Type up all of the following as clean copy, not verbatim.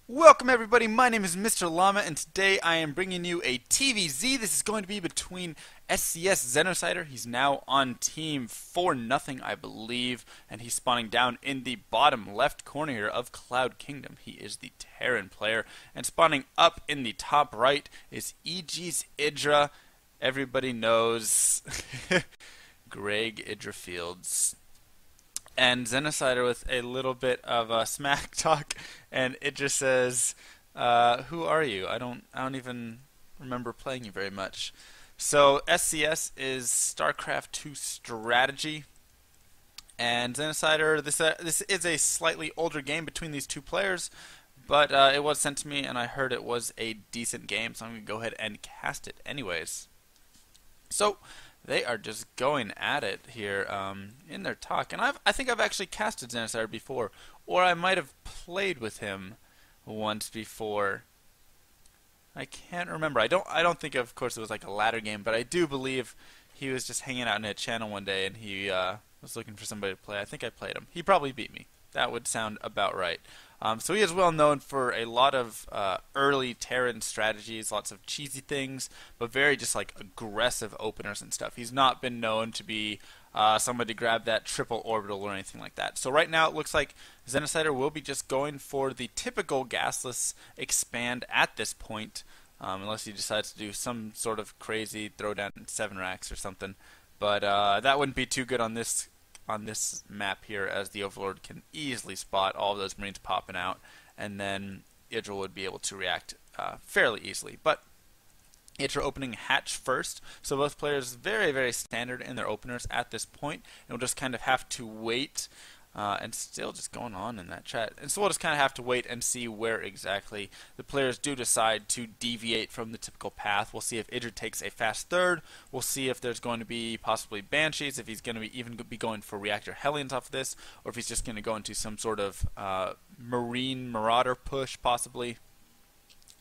Welcome everybody, my name is Mr. Llama and today I am bringing you a TVZ. This is going to be between SCSXenocider. He's now on team 4-0 I believe, and he's spawning down in the bottom left corner here of Cloud Kingdom. He is the Terran player, and spawning up in the top right is EGIdra. Everybody knows Greg Idra Fields. And Xenocider with a little bit of smack talk, and it just says, "Who are you? I don't even remember playing you very much." So SCS is StarCraft 2 strategy, and Xenocider. This is a slightly older game between these two players, but it was sent to me, and I heard it was a decent game, so I'm gonna go ahead and cast it anyways. So they are just going at it here in their talk, and I think I've actually casted Xenocider before, or I might have played with him once before. I can't remember. I don't think, of course, it was like a ladder game, but I do believe he was just hanging out in a channel one day and he was looking for somebody to play. I think I played him. He probably beat me. That would sound about right. So he is well known for a lot of early Terran strategies, lots of cheesy things, but very just like aggressive openers and stuff. He's not been known to be somebody to grab that triple orbital or anything like that. So right now it looks like Xenocider will be just going for the typical gasless expand at this point, unless he decides to do some sort of crazy throwdown 7 racks or something. But that wouldn't be too good on this map here, as the Overlord can easily spot all of those Marines popping out, and then EGIdra would be able to react fairly easily. But EGIdra opening hatch first, so both players very, very standard in their openers at this point, and we'll just kind of have to wait. And still just going on in that chat. And so we'll just kind of have to wait and see where exactly the players do decide to deviate from the typical path. We'll see if EGIdra takes a fast third. We'll see if there's going to be possibly Banshees, if he's going to be even be going for Reactor Hellions off of this, or if he's just going to go into some sort of Marine Marauder push, possibly.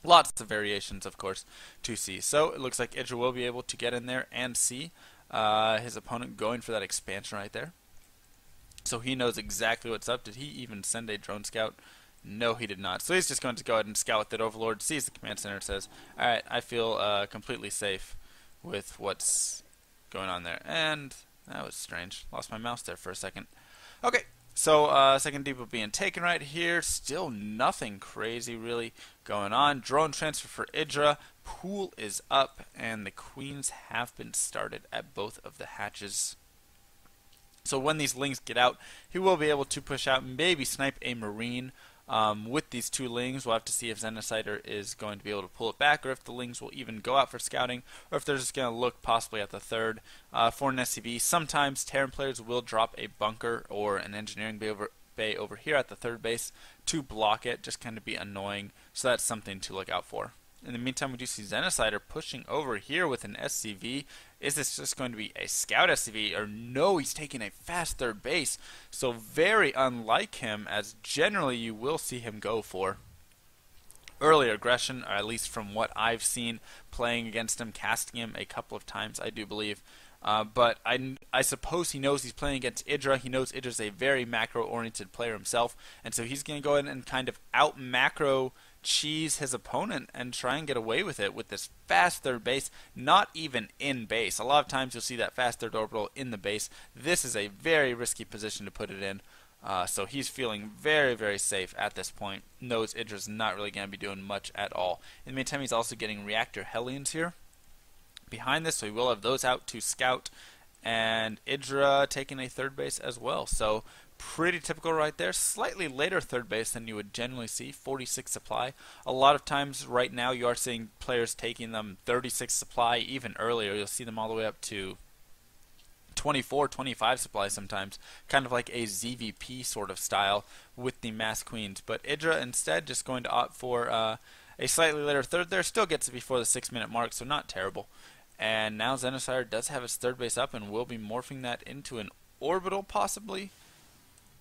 Lots of variations, of course, to see. So it looks like EGIdra will be able to get in there and see his opponent going for that expansion right there. So he knows exactly what's up. Did he even send a drone scout? No, he did not. So he's just going to go ahead and scout with that Overlord, sees the command center, and says, "Alright, I feel completely safe with what's going on there." And that was strange. Lost my mouse there for a second. Okay, so second depot being taken right here. Still nothing crazy really going on. Drone transfer for EGIdra. Pool is up, and the queens have been started at both of the hatches. So when these lings get out, he will be able to push out, maybe snipe a Marine with these two lings. We'll have to see if Xenocider is going to be able to pull it back, or if the lings will even go out for scouting, or if they're just going to look possibly at the third. For an SCV, sometimes Terran players will drop a bunker or an engineering bay over here at the third base to block it, just kind of be annoying. So that's something to look out for. In the meantime, we do see Xenocider pushing over here with an SCV. Is this just going to be a scout SCV? Or no, he's taking a fast third base. So very unlike him, as generally you will see him go for early aggression, or at least from what I've seen playing against him, casting him a couple of times, I do believe. But I suppose he knows he's playing against EGIdra. He knows EGIdra's a very macro-oriented player himself, and so he's going to go ahead and kind of out-macro cheese his opponent and try and get away with it with this fast third base, not even in base. A lot of times you'll see that fast third orbital in the base. This is a very risky position to put it in. So he's feeling very, very safe at this point. Knows EGIdra's not really going to be doing much at all. In the meantime, he's also getting Reactor Hellions here behind this, so he will have those out to scout, and EGIdra taking a third base as well. So pretty typical right there. Slightly later third base than you would generally see, 46 supply. A lot of times right now you are seeing players taking them 36 supply, even earlier. You'll see them all the way up to 24, 25 supply sometimes, kind of like a ZVP sort of style with the mass queens. But EGIdra instead just going to opt for a slightly later third there. Still gets it before the 6-minute mark, so not terrible. And now Xenocider does have his third base up and will be morphing that into an orbital possibly.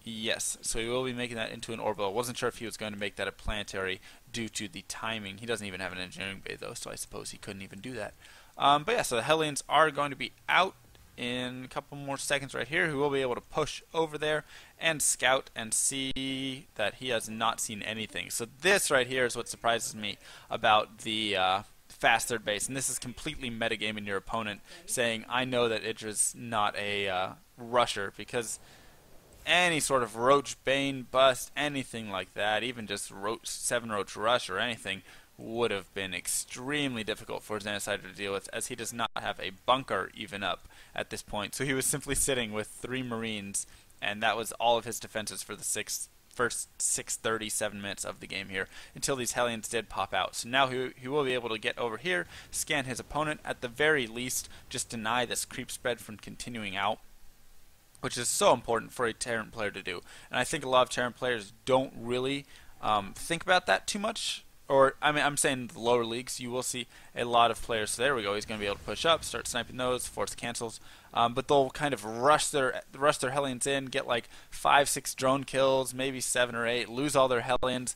Yes, so he will be making that into an orbital. I wasn't sure if he was going to make that a planetary due to the timing. He doesn't even have an engineering bay though, so I suppose he couldn't even do that. But yeah, so the Hellions are going to be out in a couple more seconds right here, he will be able to push over there and scout and see that he has not seen anything. So this right here is what surprises me about the fast third base, and this is completely metagaming your opponent, saying, I know that EGIdra's not a rusher, because any sort of Roach Bane bust, anything like that, even just 7 Roach Rush or anything, would have been extremely difficult for XenociDer to deal with, as he does not have a bunker even up at this point. So he was simply sitting with 3 Marines, and that was all of his defenses for the first 6:37 minutes of the game here, until these Hellions did pop out. So now he will be able to get over here, scan his opponent, at the very least just deny this creep spread from continuing out, which is so important for a Terran player to do. And I think a lot of Terran players don't really think about that too much. Or, I mean, I'm saying the lower leagues, you will see a lot of players. So there we go. He's going to be able to push up, start sniping those, force cancels. But they'll kind of rush their Hellions in, get like 5-6 drone kills, maybe 7 or 8, lose all their Hellions.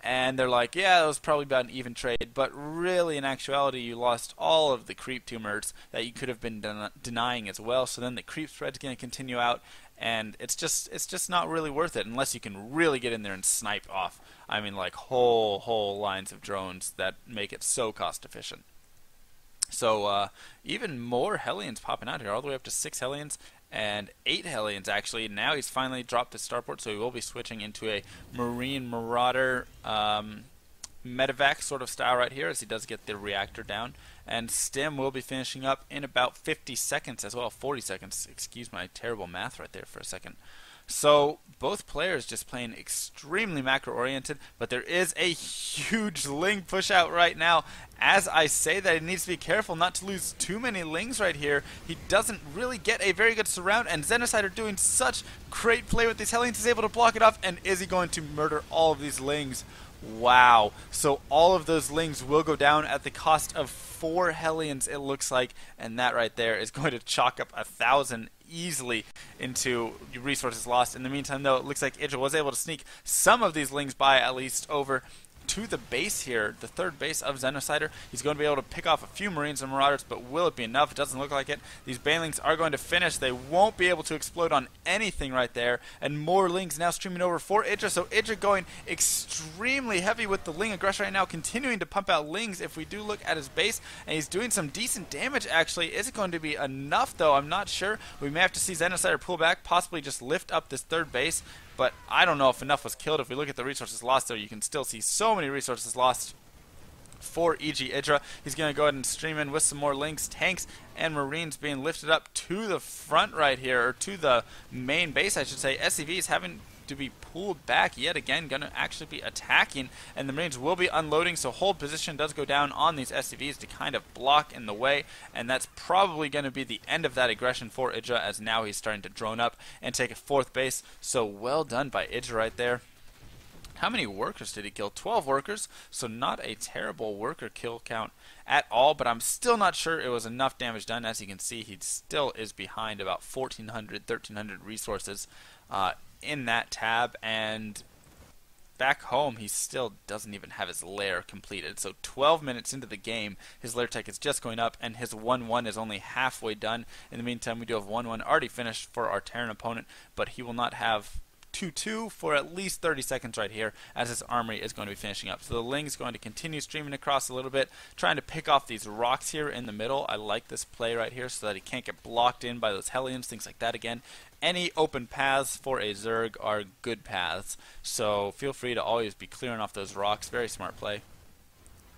And they're like, yeah, that was probably about an even trade. But really, in actuality, you lost all of the creep tumors that you could have been denying as well. So then the creep spread's going to continue out, and it's just not really worth it unless you can really get in there and snipe off. I mean, like whole lines of drones that make it so cost efficient. So even more Hellions popping out here, all the way up to 6 Hellions. And 8 Hellions, actually. Now he's finally dropped his starport, so he will be switching into a Marine Marauder medevac sort of style right here, as he does get the reactor down. And Stim will be finishing up in about 50 seconds as well, 40 seconds. Excuse my terrible math right there for a second. So both players just playing extremely macro-oriented, but there is a huge Ling push out right now. As I say that, he needs to be careful not to lose too many Lings right here. He doesn't really get a very good surround, and XenociDer doing such great play with these Hellions. He's able to block it off, and is he going to murder all of these Lings? Wow. So all of those Lings will go down at the cost of 4 Hellions, it looks like, and that right there is going to chalk up 1,000 easily into resources lost. In the meantime, though, it looks like EGIdra was able to sneak some of these Lings by, at least over to the base here, the third base of XenociDer. He's going to be able to pick off a few Marines and Marauders, but will it be enough? It doesn't look like it. These Banelings are going to finish. They won't be able to explode on anything right there, and more Lings now streaming over for EGIdra. So EGIdra going extremely heavy with the Ling aggression right now, continuing to pump out Lings if we do look at his base, and he's doing some decent damage actually. Is it going to be enough though? I'm not sure. We may have to see XenociDer pull back, possibly just lift up this third base. But I don't know if enough was killed. If we look at the resources lost there, you can still see so many resources lost for EGIdra. He's going to go ahead and stream in with some more Lings, tanks, and Marines being lifted up to the front right here, or to the main base, I should say. SCVs having to be pulled back yet again, going to actually be attacking, and the Marines will be unloading, so hold position does go down on these SCVs to kind of block in the way, and that's probably going to be the end of that aggression for EGIdra, as now he's starting to drone up and take a 4th base. So well done by EGIdra right there. How many workers did he kill? 12 workers, so not a terrible worker kill count at all, but I'm still not sure it was enough damage done. As you can see, he still is behind about 1,400, 1,300 resources in that tab, and back home he still doesn't even have his lair completed. So 12 minutes into the game, his lair tech is just going up, and his 1-1 is only halfway done. In the meantime, we do have 1-1 already finished for our Terran opponent, but he will not have 2-2 for at least 30 seconds right here, as his armory is going to be finishing up. So the Ling is going to continue streaming across a little bit, trying to pick off these rocks here in the middle. I like this play right here so that he can't get blocked in by those Hellions, things like that again. Any open paths for a Zerg are good paths, so feel free to always be clearing off those rocks. Very smart play.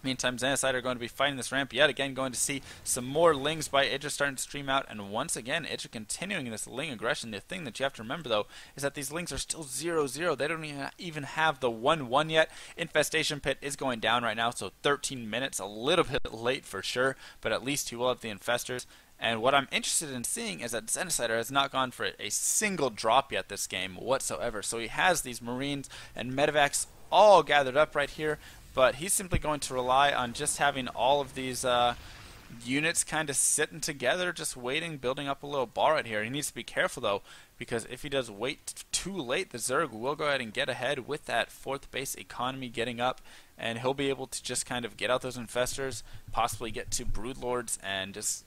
Meantime, XenociDer are going to be fighting this ramp yet again, going to see some more Lings by EGIdra starting to stream out, and once again, EGIdra continuing this Ling aggression. The thing that you have to remember, though, is that these Lings are still 0-0. They don't even have the 1-1 yet. Infestation Pit is going down right now, so 13 minutes, a little bit late for sure, but at least he will have the Infestors. And what I'm interested in seeing is that XenociDer has not gone for a single drop yet this game whatsoever. So he has these Marines and Medevacs all gathered up right here, but he's simply going to rely on just having all of these units kind of sitting together, just waiting, building up a little bar right here. He needs to be careful, though, because if he does wait too late, the Zerg will go ahead and get ahead with that 4th base economy getting up, and he'll be able to just kind of get out those infestors, possibly get to Broodlords, and just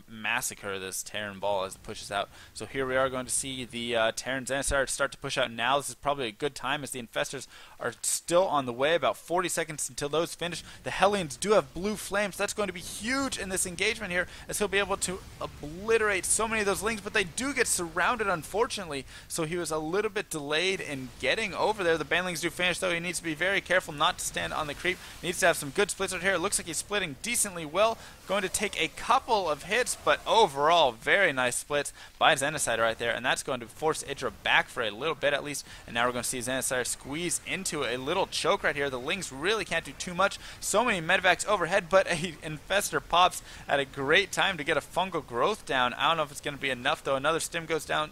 massacre this Terran ball as it pushes out. So here we are going to see the Terran Xenocider start to push out now. This is probably a good time as the infestors are still on the way, about 40 seconds until those finish. The Hellions do have blue flames. That's going to be huge in this engagement here, as he'll be able to obliterate so many of those lings, but they do get surrounded, unfortunately, so he was a little bit delayed in getting over there. The Banelings do finish, though. He needs to be very careful not to stand on the creep. He needs to have some good splits right here. It looks like he's splitting decently well. Going to take a couple of hits, but overall, very nice splits by Xenocider right there, and that's going to force EGIdra back for a little bit at least, and now we're going to see Xenocider squeeze into a little choke right here. The Lings really can't do too much. So many medevacs overhead, but a infestor pops at a great time to get a fungal growth down. I don't know if it's going to be enough, though. Another stim goes down.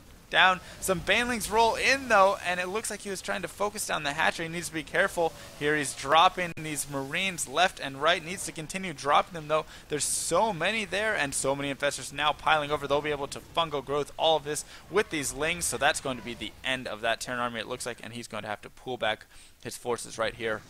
Some Banelings roll in, though, and it looks like he was trying to focus down the hatchery. He needs to be careful here. He's dropping these Marines left and right. Needs to continue dropping them, though. There's so many there, and so many infestors now piling over. They'll be able to fungal growth all of this with these Lings, so that's going to be the end of that Terran army, it looks like, and he's going to have to pull back his forces right here.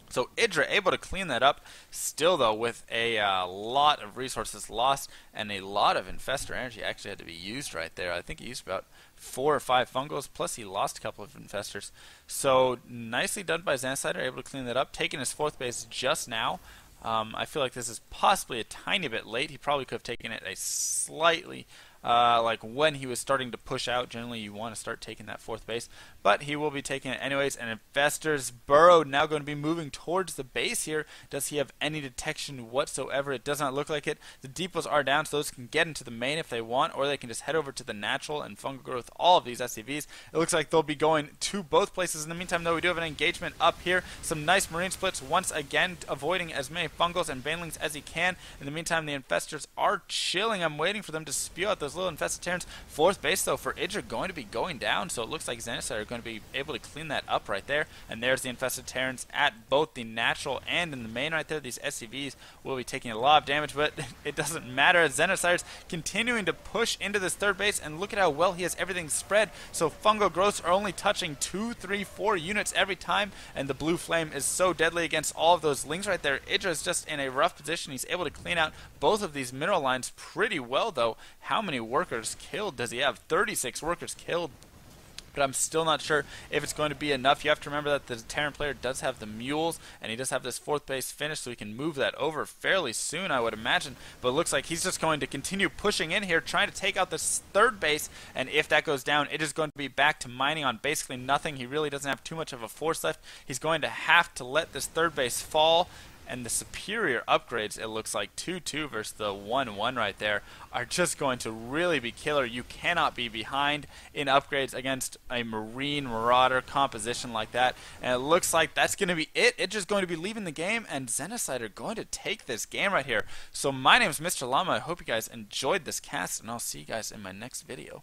So EGIdra able to clean that up, still though with a lot of resources lost and a lot of infestor energy actually had to be used right there. I think he used about 4 or 5 fungals, plus he lost a couple of infestors. So nicely done by Xenocider, able to clean that up, taking his 4th base just now. I feel like this is possibly a tiny bit late. He probably could have taken it a slightly like when he was starting to push out. Generally you want to start taking that 4th base, but he will be taking it anyways. And infestors burrowed, now going to be moving towards the base here. Does he have any detection whatsoever? It does not look like it. The depots are down, so those can get into the main if they want, or they can just head over to the natural and fungal growth all of these SCVs. It looks like they'll be going to both places. In the meantime, though, we do have an engagement up here. Some nice Marine splits once again, avoiding as many fungals and banelings as he can. In the meantime, the infestors are chilling. I'm waiting for them to spew out those little infested Terrans. 4th base, though, for EGIdra going to be going down, so it looks like Xenocider are going to be able to clean that up right there. And there's the infested Terrans at both the natural and in the main right there. These SCVs will be taking a lot of damage, but it doesn't matter. Xenocider's continuing to push into this 3rd base, and look at how well he has everything spread. So fungal growths are only touching 2, 3, 4 units every time, and the blue flame is so deadly against all of those Lings right there. EGIdra is just in a rough position. He's able to clean out both of these mineral lines pretty well, though. How many workers killed does he have? 36 workers killed. But I'm still not sure if it's going to be enough. You have to remember that the Terran player does have the mules, and he does have this 4th base finished, so he can move that over fairly soon, I would imagine. But it looks like he's just going to continue pushing in here, trying to take out this 3rd base, and if that goes down, it is going to be back to mining on basically nothing. He really doesn't have too much of a force left. He's going to have to let this 3rd base fall. And the superior upgrades, it looks like 2-2 versus the 1-1 right there, are just going to really be killer. You cannot be behind in upgrades against a Marine Marauder composition like that. And it looks like that's going to be it. It's just going to be leaving the game, and Xenocider going to take this game right here. So my name is MrLlama. I hope you guys enjoyed this cast, and I'll see you guys in my next video.